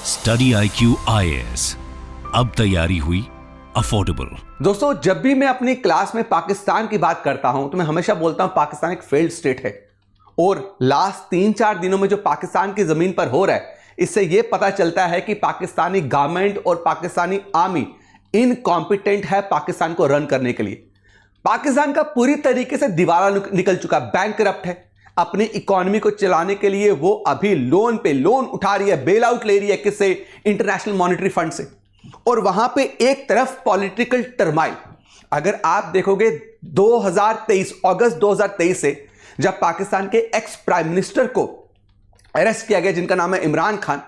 Study IQ IAS, अब तैयारी हुई अफोर्डेबल। दोस्तों, जब भी मैं अपनी क्लास में पाकिस्तान की बात करता हूं तो मैं हमेशा बोलता हूं पाकिस्तान एक फेल्ड स्टेट है। और लास्ट 3-4 दिनों में जो पाकिस्तान की जमीन पर हो रहा है, इससे यह पता चलता है कि पाकिस्तानी गवर्नमेंट और पाकिस्तानी आर्मी इनकॉम्पिटेंट है पाकिस्तान को रन करने के लिए। पाकिस्तान का पूरी तरीके से दिवाला निकल चुका, बैंकरप्ट है। अपनी इकोनॉमी को चलाने के लिए वो अभी लोन पे लोन उठा रही है, बेल आउट ले रही है, किससे? इंटरनेशनल मॉनेटरी फंड से। और वहां पे एक तरफ पॉलिटिकल टर्माइल। अगर आप देखोगे 2023 अगस्त 2023 से जब पाकिस्तान के एक्स प्राइम मिनिस्टर को अरेस्ट किया गया, जिनका नाम है इमरान खान,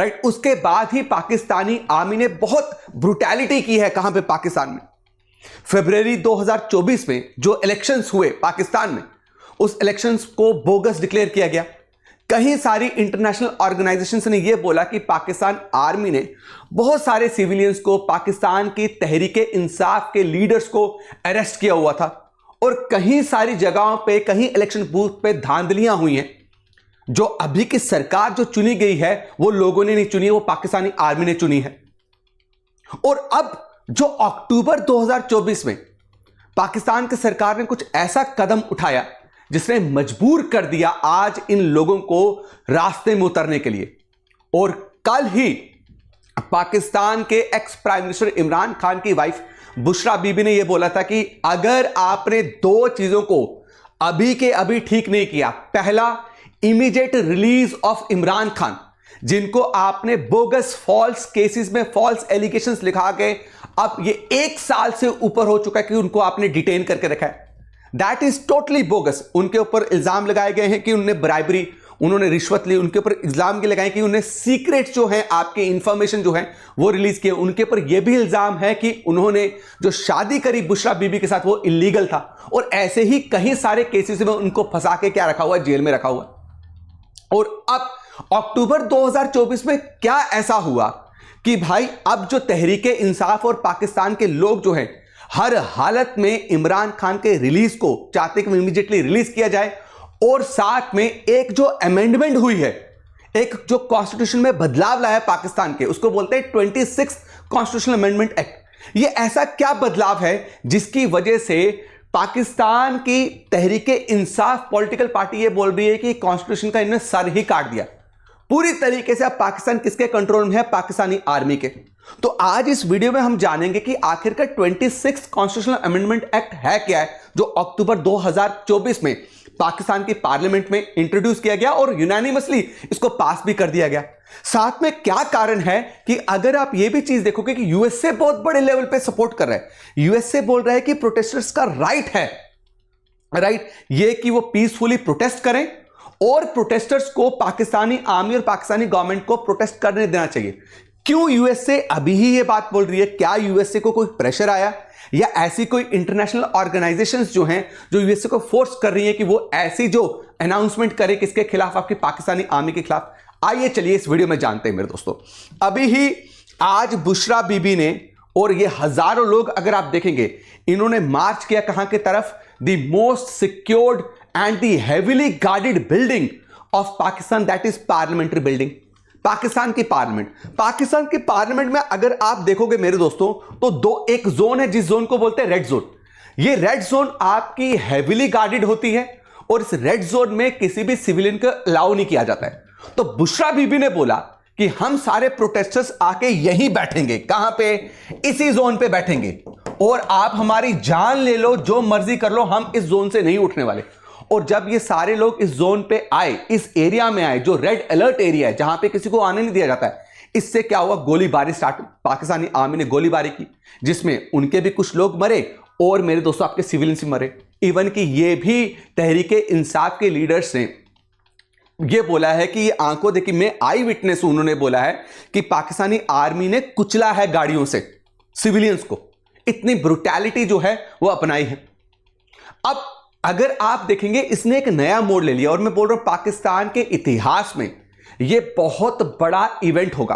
राइट, उसके बाद ही पाकिस्तानी आर्मी ने बहुत ब्रुटैलिटी की है। कहां पे? पाकिस्तान में। फरवरी 2024 में जो इलेक्शंस हुए पाकिस्तान में, उस इलेक्शंस को बोगस डिक्लेयर किया गया। कई सारी इंटरनेशनल ऑर्गेनाइजेशंस ने यह बोला कि पाकिस्तान आर्मी ने बहुत सारे सिविलियंस को, पाकिस्तान की तहरीके इंसाफ के लीडर्स को अरेस्ट किया हुआ था। और कई सारी जगहों पे, कहीं इलेक्शन बूथ पे धांधलियां हुई हैं। जो अभी की सरकार जो चुनी गई है, वो लोगों ने नहीं चुनी है, वो पाकिस्तानी आर्मी ने चुनी है। और अब जो अक्टूबर 2024 में पाकिस्तान की सरकार ने कुछ ऐसा कदम उठाया जिसने मजबूर कर दिया आज इन लोगों को रास्ते में उतरने के लिए। और कल ही पाकिस्तान के ex prime minister Imran Khan की वाइफ बुशरा बीबी ने यह बोला था कि अगर आपने दो चीजों को अभी के अभी ठीक नहीं किया, पहला, immediate release of Imran Khan, जिनको आपने बोगस फॉल्स केसेस में फॉल्स एलिगेशंस लिखा के अब ये 1 साल से ऊपर हो चुका है कि उनको आपने डिटेन करके रखा है। That is totally bogus. उनके ऊपर इल्जाम लगाए गए हैं कि उन्होंने ब्राइबरी, उन्होंने रिश्वत ली। उनके ऊपर इल्जाम के लगाए कि उन्होंने सीक्रेट जो है, आपके इंफॉर्मेशन जो है वो रिलीज किए। उनके ऊपर यह भी इल्जाम है कि उन्होंने जो शादी करी बुशरा बीबी के साथ वो इलीगल था। और ऐसे ही कई सारे केसेस में उनको फंसा के क्या रखा हुआ है? जेल में रखा हुआ। और अब अक्टूबर 2024 में क्या ऐसा हुआ कि भाई अब जो तहरीके इंसाफ और पाकिस्तान के लोग जो हैं, हर हालत में इमरान खान के रिलीज को चाहते कि इमीडिएटली रिलीज किया जाए। और साथ में एक जो अमेंडमेंट हुई है, एक जो कॉन्स्टिट्यूशन में बदलाव लाया है पाकिस्तान के, उसको बोलते हैं 26 कॉन्स्टिट्यूशनल अमेंडमेंट एक्ट। ये ऐसा क्या बदलाव है जिसकी वजह से पाकिस्तान की तहरीके इंसाफ पॉलिटिकल पार्टी ये बोल रही है कि कॉन्स्टिट्यूशन का इन्होंने सर ही काट दिया। पूरी तरीके से अब पाकिस्तान किसके कंट्रोल में है? पाकिस्तानी आर्मी के। तो आज इस वीडियो में हम जानेंगे कि आखिरकार 26 कॉन्स्टिट्यूशनल अमेंडमेंट एक्ट है क्या है, जो अक्टूबर 2024 में पाकिस्तान की पार्लियामेंट में इंट्रोड्यूस किया गया और यूनानिमसली इसको पास भी कर दिया गया। साथ में क्या कारण है कि अगर आप ये भी चीज देखोगे कि यूएसए बहुत बड़े लेवल पे सपोर्ट कर रहा है। यूएसए बोल रहा है कि प्रोटेस्टर्स का राइट है, राइट, ये कि वो पीसफुली प्रोटेस्ट करें और प्रोटेस्टर्स को पाकिस्तानी आर्मी और पाकिस्तानी गवर्नमेंट को प्रोटेस्ट करने देना चाहिए। क्यों यूएसए अभी ही ये बात बोल रही है? क्या यूएसए को कोई प्रेशर आया, या ऐसी कोई इंटरनेशनल ऑर्गेनाइजेशंस जो हैं जो यूएसए को फोर्स कर रही है कि वो ऐसी जो अनाउंसमेंट करे किसके खिलाफ? आपकी पाकिस्तानी आर्मी के खिलाफ। आइए चलिए इस वीडियो में जानते हैं मेरे दोस्तों। अभी ही आज बुशरा बीबी ने और ये हजारों लोग अगर आप देखेंगे, इन्होंने मार्च किया कहां की तरफ? The most secured and the heavily guarded building of Pakistan, that is parliamentary building. Pakistan की पार्लियामेंट में अगर आप देखोगे मेरे दोस्तों, तो एक जोन है जिस जोन को बोलते हैं रेड जोन। ये रेड जोन आपकी हेवीली गार्डेड होती है और इस रेड जोन में किसी भी सिविलियन को अलाउ नहीं किया जाता है। तो बुशरा बीबी ने बोला कि हम सारे प्रोटेस्टर्स आके यहीं बैठेंगे। कहां पे? इसी जोन पे बैठेंगे और आप हमारी जान ले लो, जो मर्जी कर लो, हम इस जोन से नहीं उठने वाले। और जब ये सारे लोग इस जोन पे आए, इस एरिया में आए जो रेड अलर्ट एरिया है, जहां पे किसी को आने नहीं दिया जाता है, इससे क्या हुआ? गोलीबारी स्टार्ट। पाकिस्तानी आर्मी ने गोलीबारी की, जिसमें उनके भी कुछ लोग मरे और मेरे दोस्तों आपके सिविलियंस भी मरे। इवन कि ये भी तहरीके इंसाफ के लीडर्स ने ये बोला है कि ये आंखों देखी, मैं आई विटनेस हूं, उन्होंने बोला है कि पाकिस्तानी आर्मी ने कुचला है गाड़ियों से सिविलियंस को। इतनी ब्रुटैलिटी जो है वो अपनाई है। अब अगर आप देखेंगे, इसने एक नया मोड़ ले लिया और मैं बोल रहा हूं पाकिस्तान के इतिहास में यह बहुत बड़ा इवेंट होगा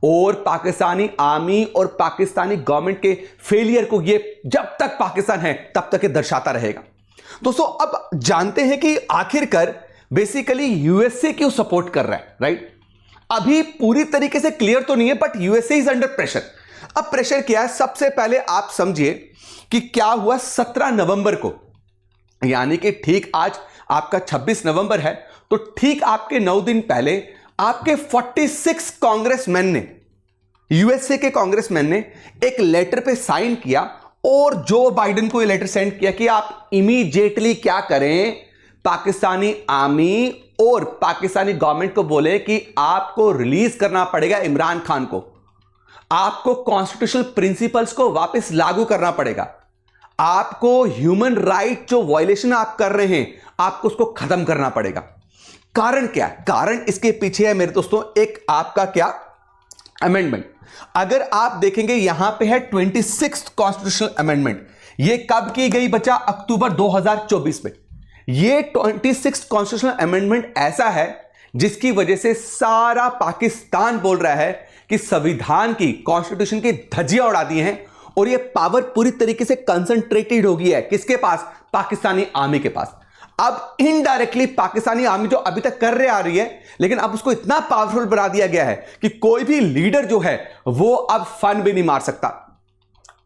और पाकिस्तानी आर्मी और पाकिस्तानी गवर्नमेंट के फेलियर को ये जब तक पाकिस्तान है तब तक ये दर्शाता रहेगा। दोस्तों, अब जानते हैं कि आखिरकार बेसिकली यूएसए क्यों सपोर्ट कर रहा है, राइट? अभी पूरी तरीके से क्लियर तो नहीं है, but USA is under pressure. अब प्रेशर क्या है, सबसे पहले आप समझिए कि क्या हुआ 17 नवंबर को, यानी कि ठीक आज आपका 26 नवंबर है, तो ठीक आपके 9 दिन पहले आपके 46 कांग्रेसमैन ने, यूएसए के कांग्रेसमैन ने एक लेटर पे साइन किया और जो बाइडेन को ये लेटर सेंड किया कि आप इमीडिएटली क्या करें, पाकिस्तानी आर्मी और पाकिस्तानी गवर्नमेंट को बोले कि आपको रिलीज करना पड़ेगा इमरान खान को, आपको कॉन्स्टिट्यूशनल प्रिंसिपल्स को वापस लागू करना पड़ेगा, आपको ह्यूमन राइट जो वायलेशन आप कर रहे हैं आपको उसको खत्म करना पड़ेगा। कारण क्या है? कारण इसके पीछे है मेरे दोस्तों एक आपका क्या अमेंडमेंट। अगर आप देखेंगे यहां पे है 26th कॉन्स्टिट्यूशनल अमेंडमेंट। ये कब की गई बच्चा? अक्टूबर 2024 में। ये 26th कॉन्स्टिट्यूशनल अमेंडमेंट ऐसा है जिसकी वजह से सारा पाकिस्तान बोल रहा है कि संविधान की, कॉन्स्टिट्यूशन की धज्जियां उड़ा दी हैं और ये पावर पूरी तरीके से कंसंट्रेटेड हो गई है किसके पास? पाकिस्तानी आर्मी के पास। अब इनडायरेक्टली पाकिस्तानी आर्मी जो अभी तक कर रही आ रही है, लेकिन अब उसको इतना पावरफुल बना दिया गया है कि कोई भी लीडर जो है वो अब फन भी नहीं मार सकता।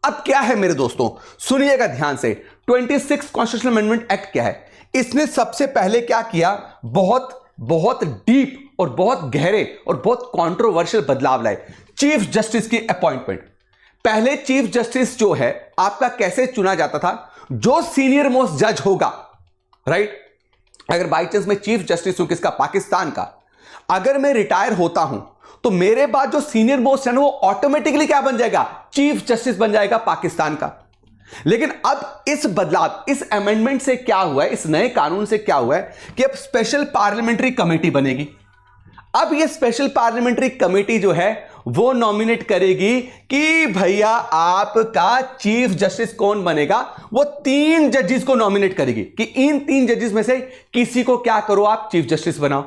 अब क्या है मेरे दोस्तों, सुनिएगा ध्यान से। 26 कॉन्स्टिट्यूशनल अमेंडमेंट एक्ट क्या है? इसने सबसे पहले क्या किया, बहुत डीप और बहुत गहरे और बहुत कंट्रोवर्शियल बदलाव लाए। चीफ जस्टिस की अपॉइंटमेंट। पहले चीफ जस्टिस जो है आपका कैसे चुना जाता था? जो सीनियर मोस्ट जज होगा, राइट? अगर बाई चांस मैं चीफ जस्टिस हूं किसका? पाकिस्तान का। अगर मैं रिटायर होता हूं तो मेरे बाद जो सीनियर मोस्ट है ना वो ऑटोमेटिकली क्या बन जाएगा? चीफ जस्टिस बन जाएगा पाकिस्तान का। लेकिन अब इस बदलाव, इस अमेंडमेंट से क्या हुआ है, इस नए कानून से क्या हुआ है कि अब स्पेशल पार्लियामेंट्री कमेटी बनेगी। अब ये स्पेशल पार्लियामेंट्री कमेटी जो है वो नॉमिनेट करेगी कि भैया आपका चीफ जस्टिस कौन बनेगा। वो 3 जजेस को नॉमिनेट करेगी कि इन 3 जजेस में से किसी को क्या करो, आप चीफ जस्टिस बनाओ।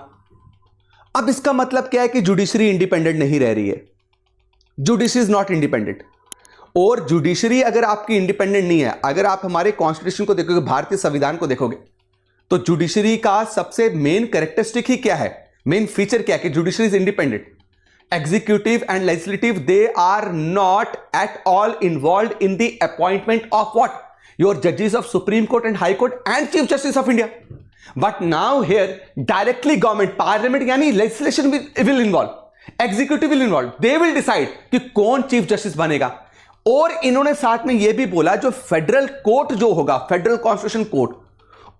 अब इसका मतलब क्या है कि जुडिशरी इंडिपेंडेंट नहीं रह रही है। Judiciary is not independent. और जुडिशरी अगर आपकी इंडिपेंडेंट नहीं है, अगर आप हमारे कॉन्स्टिट्यूशन को देखोगे, भारतीय संविधान को देखोगे, तो जुडिशरी का सबसे मेन कैरेक्टरिस्टिक ही क्या है, मेन फीचर क्या है कि judiciary is independent. Executive and legislative, they are not at all involved in the appointment of what? Your judges of Supreme Court and High Court and Chief Justice of India. But now here directly government, parliament यानी legislation will involve, executive will involve, they will decide कि कौन chief justice बनेगा। और इन्होंने साथ में यह भी बोला जो फेडरल कोर्ट जो होगा, फेडरल कॉन्स्टिट्यूशन कोर्ट,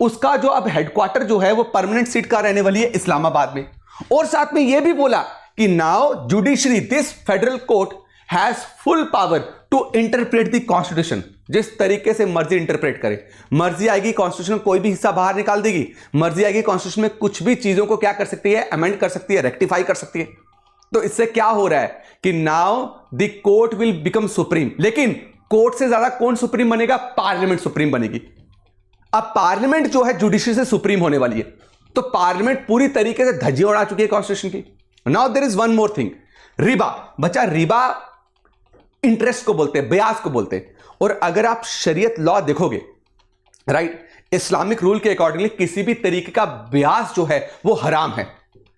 उसका जो अब हेडक्वार्टर जो है वो परमानेंट सीट का रहने वाली है इस्लामाबाद में। और साथ में यह भी बोला कि now judiciary, this federal court has full power to interpret the constitution. जिस तरीके से मर्जी इंटरप्रेट करे, मर्जी आएगी कॉन्स्टिट्यूशन कोई भी हिस्सा बाहर निकाल देगी, मर्जी आएगी कॉन्स्टिट्यूशन में कुछ भी चीजों को क्या कर सकती है, अमेंड कर सकती है, रेक्टिफाई कर सकती है। तो इससे क्या हो रहा है कि now the court will become supreme. लेकिन कोर्ट से ज्यादा कौन सुप्रीम बनेगा? पार्लियामेंट सुप्रीम बनेगी। अब पार्लियामेंट जो है जुडिशरी से सुप्रीम होने वाली है, तो पार्लियामेंट पूरी तरीके से धज्जियां उड़ा चुकी है कॉन्स्टिट्यूशन की। Now there is one more thing, रिबा। बच्चा रिबा इंटरेस्ट को बोलते हैं, ब्याज को बोलते हैं। और अगर आप शरीयत लॉ देखोगे, राइट, इस्लामिक रूल के अकॉर्डिंगली किसी भी तरीके का ब्याज जो है वो हराम है।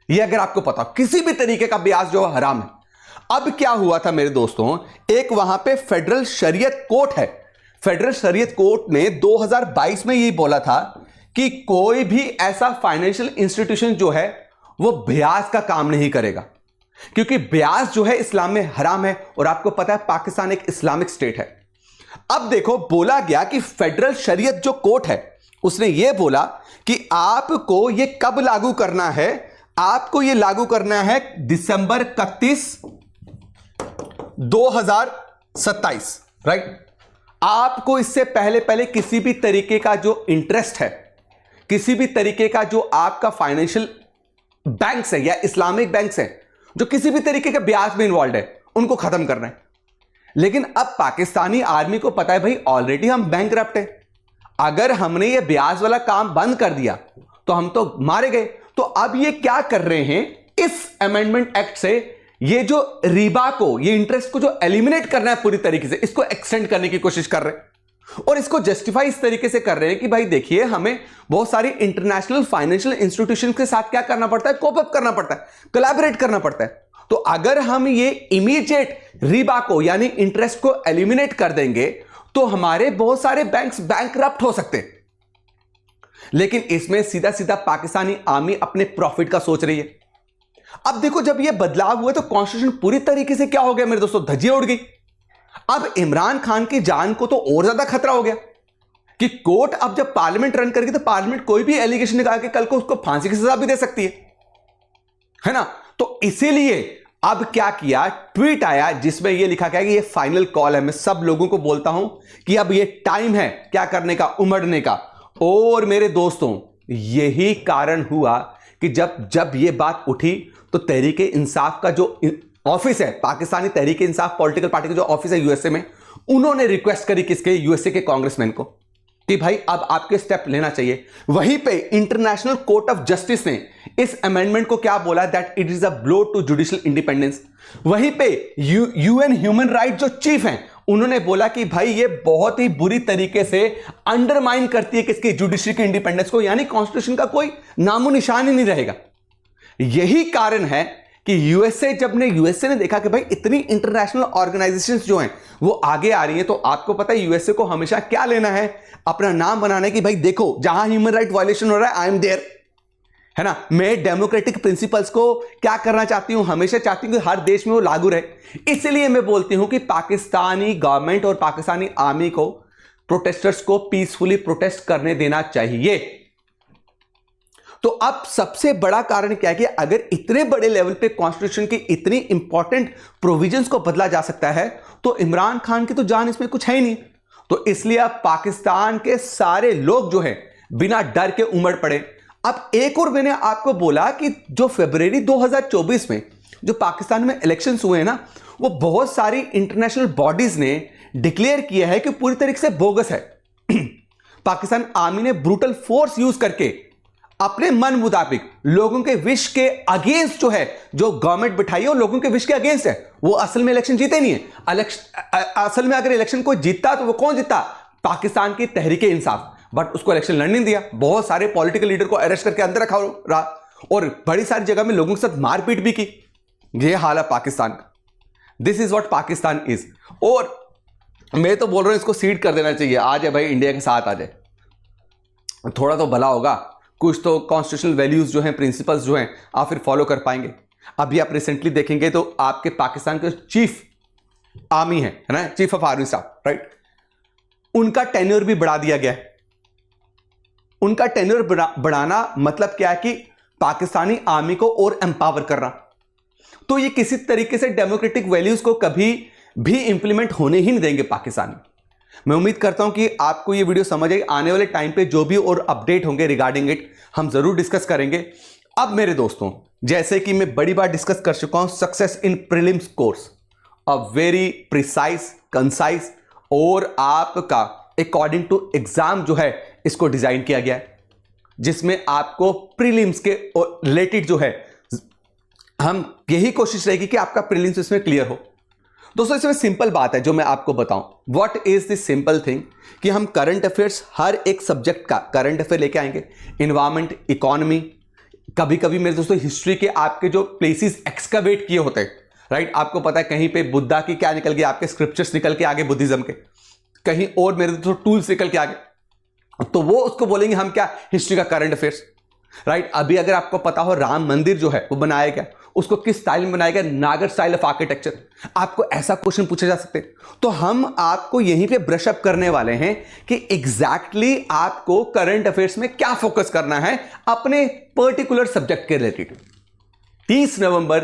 ये अगर आपको पता हो, किसी भी तरीके का ब्याज जो है हराम है। अब क्या हुआ था मेरे दोस्तों, एक वहां पे फेडरल शरीयत कोर्ट है, फेडरल शरीयत कोर्ट ने 2022 में यही बोला था कि कोई भी ऐसा फाइनेंशियल इंस्टीट्यूशन जो है वो ब्याज का काम नहीं करेगा, क्योंकि ब्याज जो है इस्लाम में हराम है। और आपको पता है पाकिस्तान एक इस्लामिक स्टेट है। अब देखो, बोला गया कि फेडरल शरीयत जो कोर्ट है उसने यह बोला कि आपको यह कब लागू करना है, आपको यह लागू करना है दिसंबर 31, 2027, राइट। आपको इससे पहले किसी भी तरीके का जो इंटरेस्ट है, किसी भी तरीके का जो आपका फाइनेंशियल बैंक्स है या इस्लामिक बैंक्स हैं जो किसी भी तरीके के ब्याज में इन्वॉल्व है, उनको खत्म करना है। लेकिन अब पाकिस्तानी आर्मी को पता है भाई ऑलरेडी हम बैंकरप्ट हैं, अगर हमने ये ब्याज वाला काम बंद कर दिया तो हम तो मारे गए। तो अब ये क्या कर रहे हैं, इस अमेंडमेंट एक्ट से ये जो रिबा को, ये इंटरेस्ट को जो एलिमिनेट करना है पूरी तरीके से, इसको एक्सटेंड करने की कोशिश कर रहे हैं। और इसको जस्टिफाई इस तरीके से कर रहे हैं कि भाई देखिए, हमें बहुत सारी इंटरनेशनल फाइनेंशियल इंस्टीट्यूशन के साथ क्या करना पड़ता है, कोप अप करना पड़ता है, कोलैबोरेट करना पड़ता है। तो अगर हम ये इमीडिएट रिबा को यानी इंटरेस्ट को एलिमिनेट कर देंगे तो हमारे बहुत सारे बैंक्स बैंकरप्ट हो सकते हैं। लेकिन इसमें सीधा सीधा पाकिस्तानी आर्मी अपने प्रॉफिट का सोच रही है। अब देखो, जब यह बदलाव हुए तो कॉन्स्टिट्यूशन पूरी तरीके से क्या हो गया मेरे दोस्तों, धज्जियां उड़ गई। अब इमरान खान की जान को तो और ज्यादा खतरा हो गया कि कोर्ट अब जब पार्लियामेंट रन करेगी तो पार्लियामेंट कोई भी एलिगेशन निकाल के कल को उसको फांसी की सजा भी दे सकती है ना। तो इसीलिए अब क्या किया, ट्वीट आया जिसमें यह लिखा गया कि यह फाइनल कॉल है। मैं सब लोगों को बोलता हूं कि अब यह टाइम है क्या करने का, उमड़ने का। और मेरे दोस्तों, यही कारण हुआ कि जब यह बात उठी तो तहरीक इंसाफ का जो ऑफिस है, पाकिस्तानी तहरीक इंसाफ पॉलिटिकल पार्टी का जो ऑफिस है यूएसए में, उन्होंने रिक्वेस्ट करी किसके, यूएसए के कांग्रेसमैन को कि भाई अब आपके स्टेप लेना चाहिए। वहीं पे इंटरनेशनल कोर्ट ऑफ जस्टिस ने इस अमेंडमेंट को क्या बोला, that it is a blow to judicial independence. वहीं पे यूएन ह्यूमन राइट जो चीफ हैं, उन्होंने बोला कि भाई ये बहुत ही बुरी तरीके से अंडरमाइन करती है किसकी, जुडिशरी की इंडिपेंडेंस को, यानी कॉन्स्टिट्यूशन का कोई नामो निशान ही नहीं रहेगा। यही कारण है कि यूएसए ने देखा कि भाई इतनी इंटरनेशनल ऑर्गेनाइजेशंस जो हैं वो आगे आ रही हैं, तो आपको पता है यूएसए को हमेशा क्या लेना है, अपना नाम बनाने की, भाई देखो जहां ह्यूमन राइट वायलेशन हो रहा है आई एम देयर, है ना। मैं डेमोक्रेटिक प्रिंसिपल्स को क्या करना चाहती हूं, हमेशा चाहती हूं कि हर देश में वो लागू रहे। इसलिए मैं बोलती हूं कि पाकिस्तानी गवर्नमेंट और पाकिस्तानी आर्मी को, प्रोटेस्टर्स को पीसफुली प्रोटेस्ट करने देना चाहिए। तो अब सबसे बड़ा कारण क्या है कि अगर इतने बड़े लेवल पे कॉन्स्टिट्यूशन की इतनी इंपॉर्टेंट प्रोविजंस को बदला जा सकता है तो इमरान खान की तो जान इसमें कुछ है ही नहीं। तो इसलिए अब पाकिस्तान के सारे लोग जो है बिना डर के उमड़ पड़े। अब एक और मैंने आपको बोला कि जो फरवरी 2024 में जो पाकिस्तान में इलेक्शंस हुए हैं ना, वो बहुत सारी इंटरनेशनल बॉडीज ने डिक्लेयर किया है कि पूरी तरीके से बोगस है। पाकिस्तान आर्मी ने ब्रूटल फोर्स यूज करके अपने मन मुताबिक लोगों के विश के अगेंस्ट जो है, जो गवर्नमेंट बिठाई है वो लोगों के विश के अगेंस्ट है। वो असल में इलेक्शन जीते नहीं है। असल में अगर इलेक्शन कोई जीतता तो वो कौन जीता, पाकिस्तान की तहरीक इंसाफ, बट उसको इलेक्शन लड़ने दिया। बहुत सारे पॉलिटिकल लीडर को अरेस्ट करके अंदर रहा और बड़ी सारी जगह में लोगों के साथ मारपीट भी की। यह हाल है पाकिस्तान का। This is what Pakistan is. और मैं तो बोल रहा हूं इसको सीड कर देना चाहिए। आ जाए भाई, इंडिया के साथ आ जाए, थोड़ा तो भला होगा। कुछ तो कॉन्स्टिट्यूशनल वैल्यूज जो हैं, प्रिंसिपल्स जो हैं, आप फिर फॉलो कर पाएंगे। अभी आप रिसेंटली देखेंगे तो आपके पाकिस्तान के चीफ आर्मी है ना, chief of army staff, right, उनका टेन्योर भी बढ़ा दिया गया है। उनका टेन्योर बढ़ाना मतलब क्या है कि पाकिस्तानी आर्मी को और एम्पावर करना। तो ये किसी तरीके से डेमोक्रेटिक वैल्यूज को कभी भी इंप्लीमेंट होने ही नहीं देंगे पाकिस्तान में। मैं उम्मीद करता हूं कि आपको ये वीडियो समझ आई। आने वाले टाइम पे जो भी और अपडेट होंगे रिगार्डिंग इट हम जरूर डिस्कस करेंगे। अब मेरे दोस्तों, जैसे कि मैं बड़ी बार डिस्कस कर चुका हूं, success in prelims course, a very precise, concise और आपका अकॉर्डिंग टू एग्जाम जो है इसको डिजाइन किया गया है, जिसमें आपको प्रीलिम्स के रिलेटेड जो है हम यही कोशिश रहेगी कि आपका प्रीलिम्स इसमें क्लियर हो। दोस्तों, इसमें सिंपल बात है जो मैं आपको बताऊं। What is this simple thing कि हम करंट अफेयर्स, हर एक सब्जेक्ट का करंट अफेयर लेके आएंगे। इन्वायरमेंट, इकोनॉमी, कभी कभी मेरे दोस्तों हिस्ट्री के आपके जो प्लेसेस एक्सकवेट किए होते हैं, राइट, आपको पता है कहीं पे बुद्धा की क्या निकल गई, आपके स्क्रिप्चर्स निकल के आगे बुद्धिज्म के, कहीं और मेरे दोस्तों टूल्स निकल के आगे, तो वो उसको बोलेंगे हम क्या, हिस्ट्री का करंट अफेयर्स, राइट। अभी अगर आपको पता हो राम मंदिर जो है वो बनाया गया, उसको किस स्टाइल में बनाया गया, नागर स्टाइल ऑफ आर्किटेक्चर, आपको ऐसा क्वेश्चन पूछे जा सकते हैं। तो हम आपको यहीं पे ब्रश अप करने वाले हैं कि एग्जैक्टली आपको करंट अफेयर्स में क्या फोकस करना है अपने पर्टिकुलर सब्जेक्ट के रिलेटेड। 30 नवंबर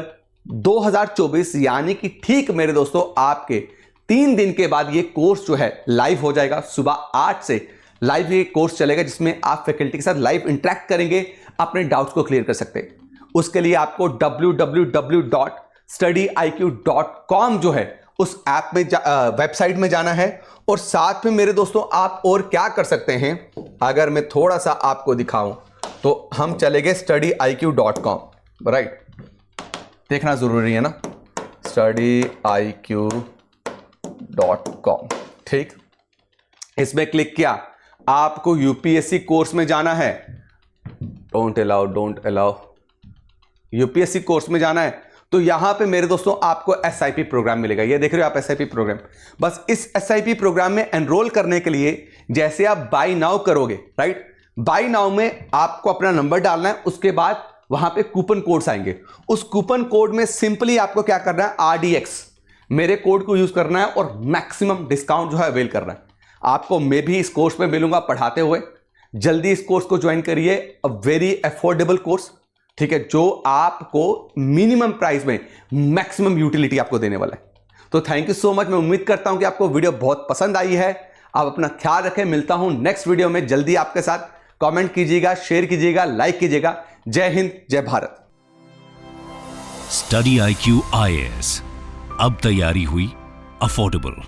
2024 यानी कि ठीक मेरे दोस्तों आपके 3 दिन के बाद ये कोर्स जो है लाइव हो जाएगा। सुबह 8 से लाइव ये कोर्स चलेगा, जिसमें आप फैकल्टी के साथ लाइव इंटरेक्ट करेंगे, अपने डाउट्स को क्लियर कर सकते हैं। उसके लिए आपको www.studyiq.com जो है उस ऐप में वेबसाइट में जाना है। और साथ में मेरे दोस्तों आप और क्या कर सकते हैं, अगर मैं थोड़ा सा आपको दिखाऊं तो हम चले गए studyiq.com, राइट, देखना जरूरी है ना, studyiq.com, ठीक। इसमें क्लिक किया, आपको यूपीएससी कोर्स में जाना है, डोंट अलाउ, यूपीएससी कोर्स में जाना है। तो यहां पे मेरे दोस्तों आपको एसआईपी प्रोग्राम मिलेगा, ये देख रहे हो आप एसआईपी प्रोग्राम। बस इस एसआईपी प्रोग्राम में एनरोल करने के लिए जैसे आप बाय नाउ करोगे, राइट, बाय नाउ में आपको अपना नंबर डालना है, उसके बाद वहां पे कूपन कोड्स आएंगे। उस कूपन कोड में सिंपली आपको क्या करना है, RDX मेरे कोड को यूज करना है और मैक्सिमम डिस्काउंट जो है अवेल करना है। आपको मैं भी इस कोर्स में मिलूंगा पढ़ाते हुए। जल्दी इस कोर्स को ज्वाइन करिए, अ वेरी अफोर्डेबल कोर्स, ठीक है, जो आपको मिनिमम प्राइस में मैक्सिमम यूटिलिटी आपको देने वाला है। तो थैंक यू सो मच। मैं उम्मीद करता हूं कि आपको वीडियो बहुत पसंद आई है। आप अपना ख्याल रखें, मिलता हूं नेक्स्ट वीडियो में जल्दी आपके साथ। कमेंट कीजिएगा, शेयर कीजिएगा, लाइक कीजिएगा। जय हिंद, जय भारत। स्टडी IQ IAS, अब तैयारी हुई अफोर्डेबल।